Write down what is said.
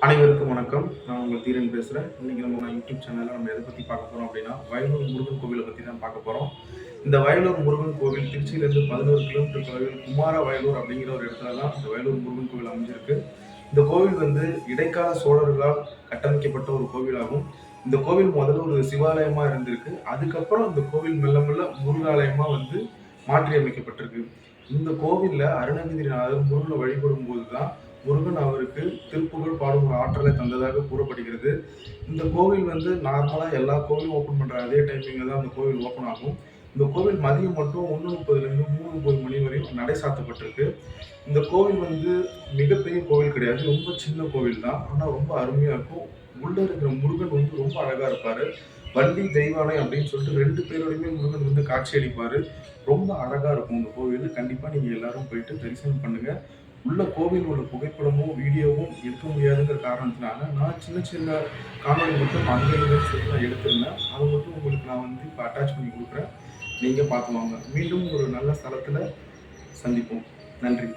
அனைவருக்கும் வணக்கம். நான் உங்கள் தீரன் பேசுறேன். இன்னைக்கு நம்ம யூடியூப் சேனல்ல நம்ம எத பத்தி பார்க்க போறோம் அப்படின்னா, வயலூர் முருகன் கோவில பத்தி தான் பார்க்க போறோம். இந்த வயலூர் முருகன் கோவில் திருச்சியிலிருந்து 11 கிலோமீட்டர் தொலைவில் குமார வயலூர் அப்படிங்கிற ஒரு இடத்துல தான் இந்த வயலூர் முருகன் கோவில் அமைஞ்சிருக்கு. இந்த கோவில் வந்து இடைக்கால சோழர்களால் கட்டமைக்கப்பட்ட ஒரு கோவிலாகும். இந்த கோவில் முதல்ல ஒரு சிவாலயமா இருந்திருக்கு. அதுக்கப்புறம் இந்த கோவில் மெல்ல மெல்ல முருகாலயமா வந்து மாற்றி அமைக்கப்பட்டிருக்கு. இந்த கோவில்ல அருணகிரிநாதர் முருகனை வழிபடும்போது தான் முருகன் அவருக்கு திருப்புகழ் பாடும் ஒரு ஆற்றலை தந்ததாக கூறப்படுகிறது. இந்த கோவில் வந்து நார்மலா எல்லா கோவிலும் ஓப்பன் பண்ற அதே டைமிங்ல தான் அந்த கோவில் ஓப்பன் ஆகும். இந்த கோவில் மதியம் மட்டும் 1:30லிருந்து 3:30 மணி வரையும் நடை சாத்தப்பட்டிருக்கு. இந்த கோவில் வந்து மிகப்பெரிய கோவில் கிடையாது. ரொம்ப சின்ன கோவில் தான். ஆனா ரொம்ப அருமையா இருக்கும். உள்ள இருக்கிற முருகன் வந்து ரொம்ப அழகா இருப்பாரு. வள்ளி, தெய்வானை அப்படின்னு சொல்லிட்டு 2 பேரோடையுமே முருகன் வந்து காட்சியளிப்பாரு. ரொம்ப அழகா இருக்கும் இந்த கோவில். கண்டிப்பா நீங்க எல்லாரும் போயிட்டு தரிசனம் பண்ணுங்க. உள்ள கோவில் உள்ள புகைப்படமும், வீடியோவும் எடுக்க முடியாதுங்கிற காரணத்தினால, நான் சின்ன சின்ன காணொளி மட்டும் அங்க இங்கன்னு சொல்லி நான் எடுத்திருந்தேன். அத மட்டும் உங்களுக்கு நான் வந்து இப்ப அட்டாச் பண்ணி குடுக்குறேன். நீங்க பார்த்து வாங்க. மீண்டும் ஒரு நல்ல ஸ்தலத்துல சந்திப்போம். நன்றி.